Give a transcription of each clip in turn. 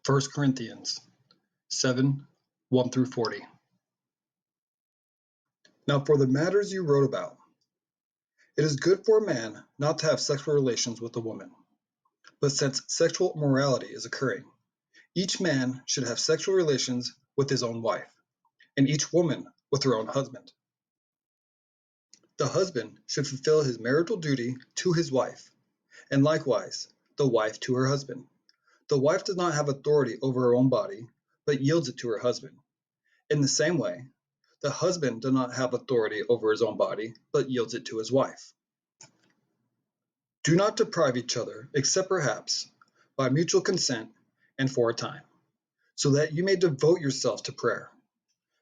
1 Corinthians 7, 1 through 40. Now for the matters you wrote about, it is good for a man not to have sexual relations with a woman. But since sexual immorality is occurring, each man should have sexual relations with his own wife, and each woman with her own husband. The husband should fulfill his marital duty to his wife, and likewise the wife to her husband. The wife does not have authority over her own body, but yields it to her husband. In the same way, the husband does not have authority over his own body, but yields it to his wife. Do not deprive each other, except perhaps by mutual consent and for a time, so that you may devote yourselves to prayer.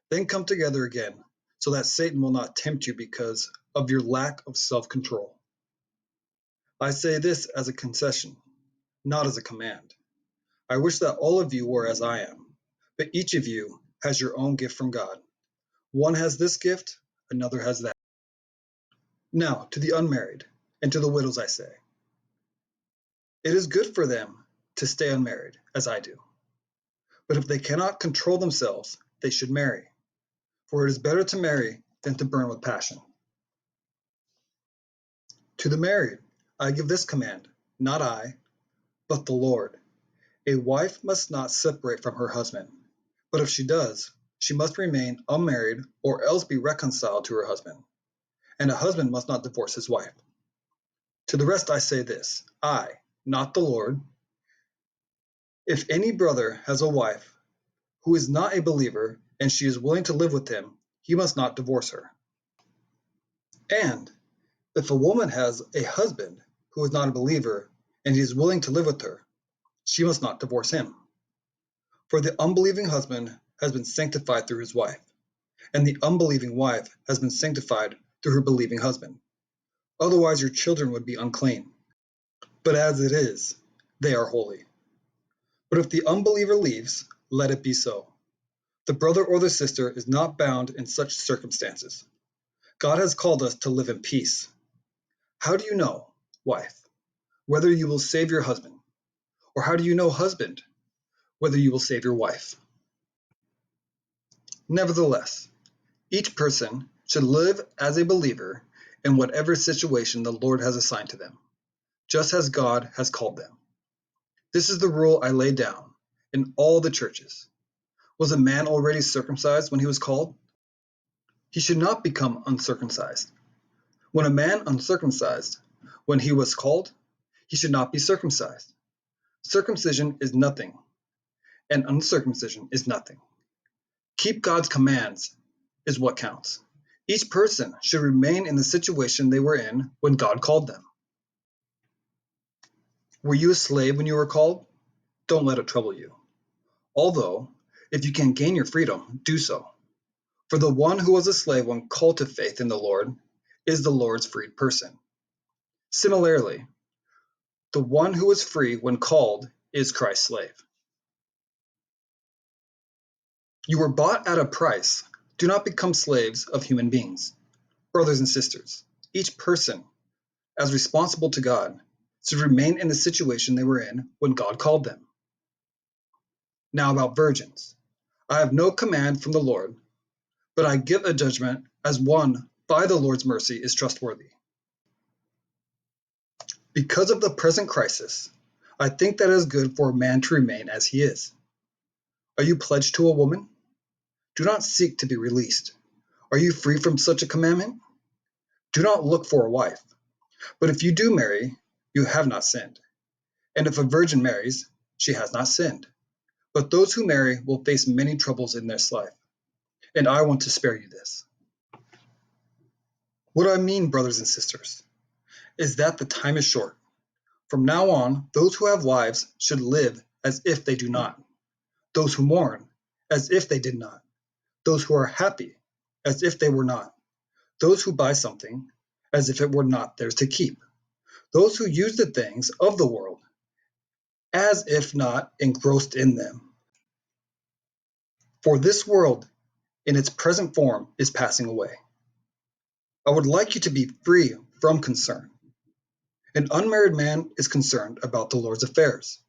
Then come together again, so that Satan will not tempt you because of your lack of self-control. I say this as a concession, not as a command. I wish that all of you were as I am, but each of you has your own gift from God. One has this gift, another has that. Now, to the unmarried and to the widows I say, it is good for them to stay unmarried, as I do. But if they cannot control themselves, they should marry, for it is better to marry than to burn with passion. To the married, I give this command, not I, but the Lord. A wife must not separate from her husband, but if she does, she must remain unmarried or else be reconciled to her husband, and a husband must not divorce his wife. To the rest I say this, I, not the Lord. If any brother has a wife who is not a believer and she is willing to live with him, he must not divorce her. And if a woman has a husband who is not a believer and he is willing to live with her, she must not divorce him. For the unbelieving husband has been sanctified through his wife, and the unbelieving wife has been sanctified through her believing husband. Otherwise your children would be unclean. But as it is, they are holy. But if the unbeliever leaves, let it be so. The brother or the sister is not bound in such circumstances. God has called us to live in peace. How do you know, wife, whether you will save your husband? Or how do you know, husband, whether you will save your wife? Nevertheless, each person should live as a believer in whatever situation the Lord has assigned to them, just as God has called them. This is the rule I laid down in all the churches. Was a man already circumcised when he was called? He should not become uncircumcised. When a man uncircumcised, when he was called, he should not be circumcised. Circumcision is nothing, and uncircumcision is nothing. Keep God's commands is what counts. Each person should remain in the situation they were in when God called them. Were you a slave when you were called? Don't let it trouble you. Although, if you can gain your freedom, do so. For the one who was a slave when called to faith in the Lord is the Lord's freed person. Similarly, the one who was free when called is Christ's slave. You were bought at a price. Do not become slaves of human beings. Brothers and sisters, each person, as responsible to God, should remain in the situation they were in when God called them. Now about virgins. I have no command from the Lord, but I give a judgment as one by the Lord's mercy is trustworthy. Because of the present crisis, I think that it is good for a man to remain as he is. Are you pledged to a woman? Do not seek to be released. Are you free from such a commandment? Do not look for a wife. But if you do marry, you have not sinned. And if a virgin marries, she has not sinned. But those who marry will face many troubles in this life. And I want to spare you this. What I mean, brothers and sisters, is that the time is short. From now on, those who have wives should live as if they do not. Those who mourn, as if they did not. Those who are happy, as if they were not. Those who buy something, as if it were not theirs to keep. Those who use the things of the world, as if not engrossed in them. For this world, in its present form, is passing away. I would like you to be free from concern. An unmarried man is concerned about the Lord's affairs.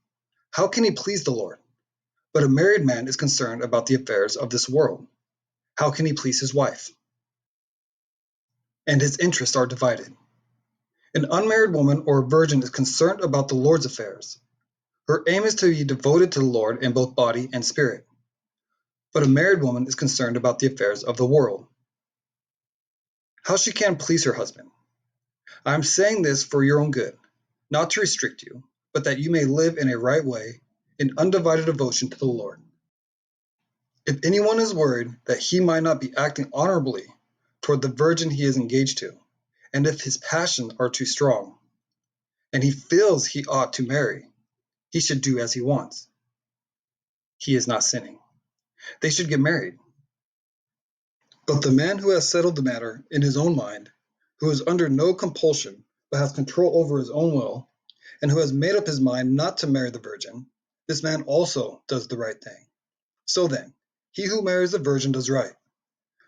How can he please the Lord? But a married man is concerned about the affairs of this world. How can he please his wife? And his interests are divided. An unmarried woman or a virgin is concerned about the Lord's affairs. Her aim is to be devoted to the Lord in both body and spirit. But a married woman is concerned about the affairs of the world. How she can please her husband. I am saying this for your own good, not to restrict you, but that you may live in a right way, in undivided devotion to the Lord. If anyone is worried that he might not be acting honorably toward the virgin he is engaged to, and if his passions are too strong, and he feels he ought to marry, he should do as he wants. He is not sinning. They should get married. But the man who has settled the matter in his own mind, who is under no compulsion but has control over his own will, and who has made up his mind not to marry the virgin, this man also does the right thing. So then, he who marries the virgin does right,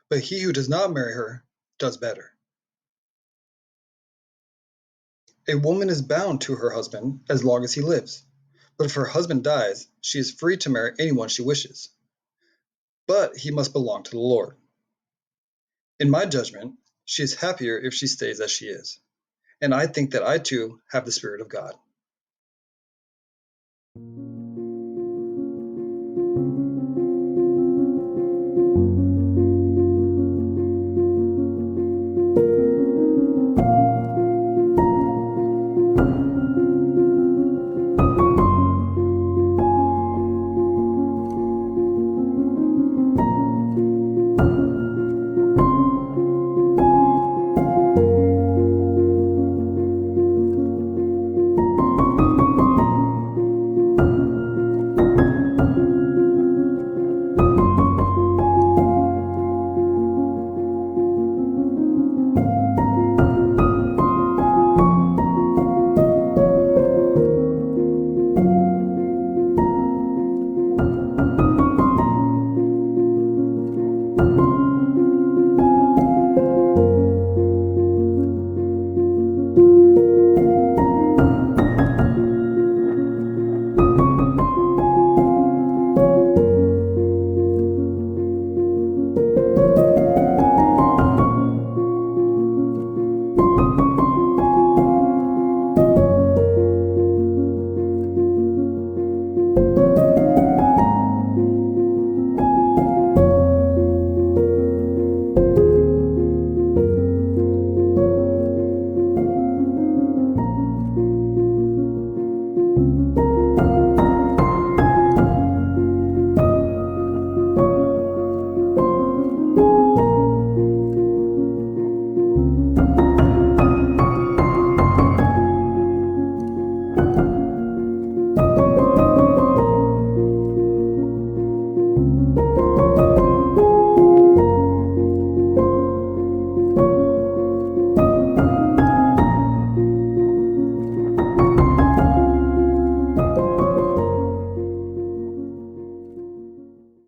but he who does not marry her does better. A woman is bound to her husband as long as he lives, but if her husband dies, she is free to marry anyone she wishes. But he must belong to the Lord. In my judgment, she is happier if she stays as she is, and I think that I too have the Spirit of God.